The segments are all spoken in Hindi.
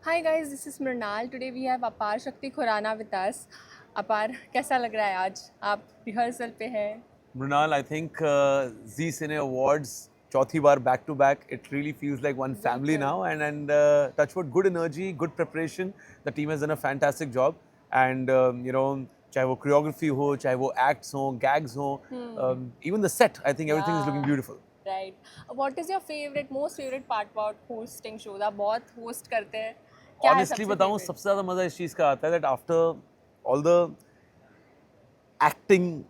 Hi guys, this is Mrinal. Today we have Apar Shakti Khurana with us. अपार कैसा लग रहा है आज? आप रिहर्सल पे हैं. Mrunal, I think Z Cine Awards, चौथी बार back to back. It really feels like one family बिल्कुल. now. And Touchwood, good energy, good preparation. The team has done a fantastic job. And चाहे वो choreography हो, चाहे वो acts हो, gags हो, even the set, I think everything is looking Yeah. beautiful. Right. What is your most favorite part about hosting shows? आप बहुत host करते हैं. क्या है Honestly सबसे बताऊँ, favorite? सबसे ज़्यादा मज़ा इस चीज़ का आता है that after all the acting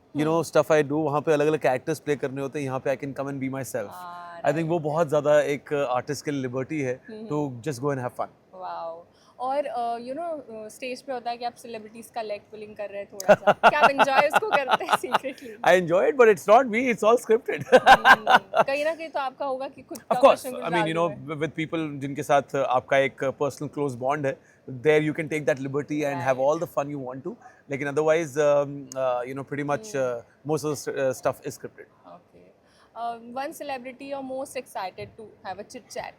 stuff I do, वहाँ पे अलग अलग कैरेक्टर्स प्ले करने होते हैं. यहाँ पे I can come and be myself. I think वो बहुत ज़्यादा एक आर्टिस्ट के लिए लिबर्टी है to just go and have fun. Wow. और स्टेज पे होता है कि आप सेलिब्रिटीज का लेग पुलिंग कर रहे हैं थोड़ा सा. क्या आप एंजॉय उसको करते हैं secretly? I enjoy it but it's not me, it's all scripted. कहीं ना कहीं तो आपका होगा कि खुद Of का course, question I mean, with people जिनके साथ आपका एक personal close bond है, there you can take that liberty and have all the fun you want to. लेकिन otherwise, pretty much most of the stuff is scripted. Okay. One celebrity you're most excited to have a chit chat.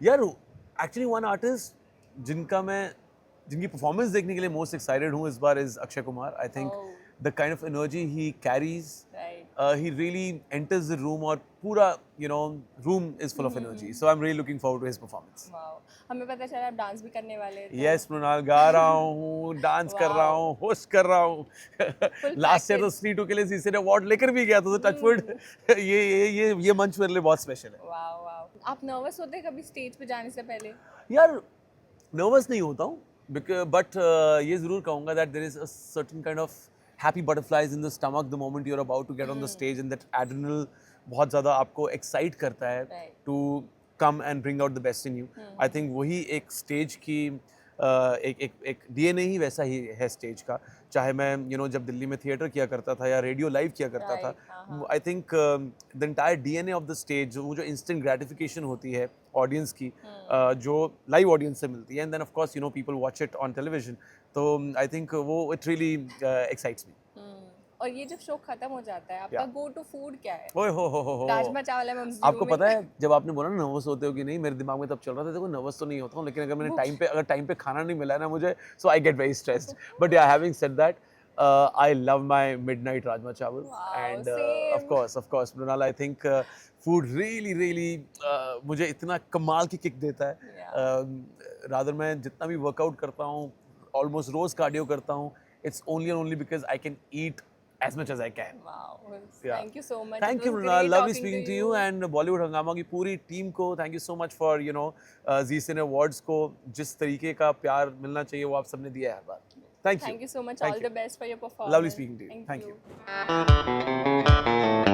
यार एक्चुअली वन आर्टिस्ट जिनकी परफॉर्मेंस देखने के लिए मोस्ट एक्साइटेड हूँ इस बार is Akshay Kumar. I think the kind of energy he carries, he really enters the room और पूरा room is full of energy. So I am really looking forward to his performance. Wow. हमें पता चला आप डांस भी करने वाले हैं. यस मृणाल, गा रहा हूँ, डांस कर रहा हूँ, होस्ट कर रहा हूँ. लास्ट ईयर तो स्त्री टू के लिए जी सिने अवार्ड लेकर भी गया था. तो टचवुड ये मंच मेरे लिए बहुत स्पेशल है. Wow wow. आप नर्वस होते हैं कभी स्टेज पे जाने से पहले? यार नर्वस नहीं होता हूँ, बट ये ज़रूर कहूँगा that there is a certain kind of happy butterflies in the stomach the moment you are about to get on the stage, and that adrenaline बहुत ज़्यादा आपको एक्साइट करता है to come and bring out the best in you. I think वही एक स्टेज की एक डीएनए ही वैसा ही है स्टेज का. चाहे मैं जब दिल्ली में थिएटर किया करता था या रेडियो लाइव किया करता था, आई think the entire DNA of the stage, वो जो इंस्टेंट ग्रेटिफिकेशन होती है ऑडियंस की, जो लाइव ऑडियंस से मिलती है, and then of course people watch it on television. तो आई थिंक वो इट रियली एक्साइट्स मी. और ये जब शो खत्म हो जाता है, आपका गो टू फूड क्या है? ओए हो राजमा चावल है मम्मी. आपको पता है, जब आपने बोला ना नर्वस होते हो कि नहीं, मेरे दिमाग में तब चल रहा था देखो नर्वस तो नहीं होता हूँ, लेकिन अगर टाइम पे खाना नहीं मिला ना मुझे, so I get very stressed. But yeah having said that, I love my midnight rajma chawal. Wow, And same. of course Mrinal, I think food really मुझे इतना कमाल की किक देता है. रादर मैं जितना भी वर्कआउट करता हूँ, ऑलमोस्ट रोज कार्डियो करता हूँ, it's only because I can eat as much as I can. Wow. Yeah. Thank you so much. Thank It you was Mrinal, great lovely talking speaking to to you and Bollywood हंगामा की पूरी टीम को thank you so much for Z Cine Awards को जिस तरीके का प्यार मिलना चाहिए वो आप सबने दिया है हर बार. Thank you. Thank you so much. Thank All you. the best for your performance. Lovely speaking to you. Thank you. you.